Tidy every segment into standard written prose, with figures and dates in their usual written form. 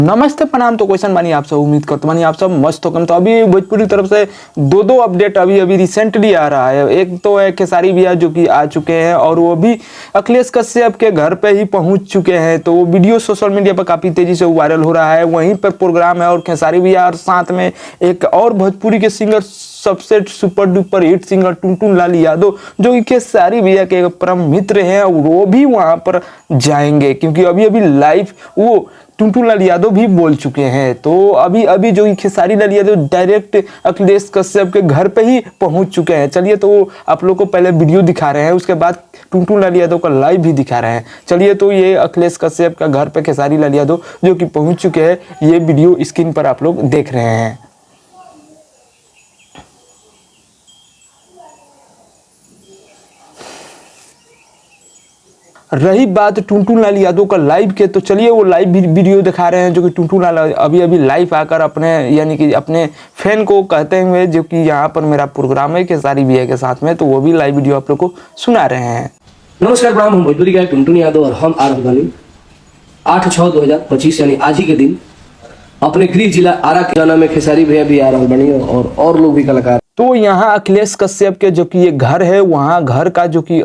नमस्ते प्रणाम। तो क्वेश्चन बानी आप सब, उम्मीद करते बानी आप सब मस्त होकम। तो अभी भोजपुरी तरफ से दो अपडेट अभी रिसेंटली आ रहा है। एक तो है खेसारी भैया जो कि आ चुके हैं और वो भी अखिलेश कश्यप के घर पे ही पहुंच चुके हैं। तो वो वीडियो सोशल मीडिया पर काफ़ी तेजी से वायरल हो रहा है। वहीं पर प्रोग्राम है और खेसारी भैया और साथ में एक और भोजपुरी के सिंगर, सबसे super duper hit singer Tuntun Lal Yadav जो कि खेसारी भैया के परम मित्र हैं, वो भी वहां पर जाएंगे क्योंकि अभी अभी लाइव वो टुनटुन लाल यादव भी बोल चुके हैं। तो अभी अभी जो खेसारी लाल यादव डायरेक्ट अखिलेश कश्यप के घर पे ही पहुंच चुके हैं। चलिए तो आप लोग को पहले वीडियो दिखा रहे हैं, उसके बाद टुनटुन लाल यादव का लाइव भी दिखा रहे हैं। चलिए तो ये अखिलेश कश्यप का घर पे खेसारी लाल यादव जो कि पहुंच चुके हैं, ये वीडियो स्क्रीन पर आप लोग देख रहे हैं। रही बात टुनटुन लाल यादव का लाइव के, तो चलिए वो लाइव वीडियो दिखा रहे हैं जो कि टुनटुन लाल अभी अभी लाइव आकर अपने यानी कि अपने फैन को कहते हुए जो कि यहाँ पर मेरा प्रोग्राम है खेसारी भैया के साथ में, तो वो भी लाइव वीडियो आप लोग को सुना रहे हैं। नमस्कार प्रणाम, हम भोजपुरी गायक टुनटुन यादव और हम आ रहे 8/6/2025 यानी आज ही के दिन अपने गृह जिला आरा के गाना में खेसारी भैया भी आ रहा बनी और लोग भी कलाकार। तो यहाँ अखिलेश कश्यप के जो कि ये घर है, वहाँ घर का जो कि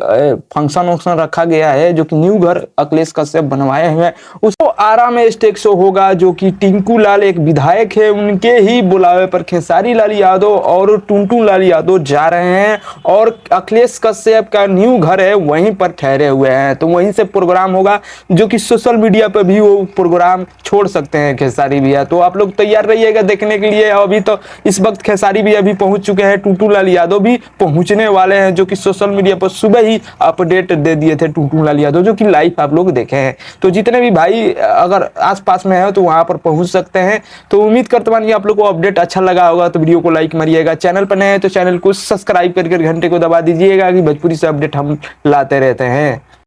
फंक्शन वंक्शन रखा गया है, जो कि न्यू घर अखिलेश कश्यप बनवाए हुए हैं। उसको आरा में स्टेज शो होगा जो कि टिंकू लाल एक विधायक है, उनके ही बुलावे पर खेसारी लाल यादव और टुनटुन लाल यादव जा रहे हैं और अखिलेश कश्यप का न्यू घर है वहीं पर ठहरे हुए हैं। तो वहीं से प्रोग्राम होगा जो कि सोशल मीडिया पर भी वो प्रोग्राम छोड़ सकते हैं खेसारी भैया। तो आप लोग तैयार रहिएगा देखने के लिए। अभी तो इस वक्त खेसारी भैया भी पहुंच चुके हैं, टुनटुन लाल यादव भी पहुंचने वाले हैं, जो कि सोशल मीडिया पर सुबह ही अपडेट दे दिए थे टुनटुन लाल यादव, जो कि लाइव आप लोग देखे हैं। तो जितने भी भाई अगर आसपास में है तो वहां पर पहुंच सकते हैं। तो उम्मीद करते हैं आप लोग को अपडेट अच्छा लगा होगा, तो वीडियो को लाइक मारिएगा। चैनल पर नए हैं तो चैनल को सब्सक्राइब करके घंटे को दबा दीजिएगा कि भोजपुरी से अपडेट हम लाते रहते हैं।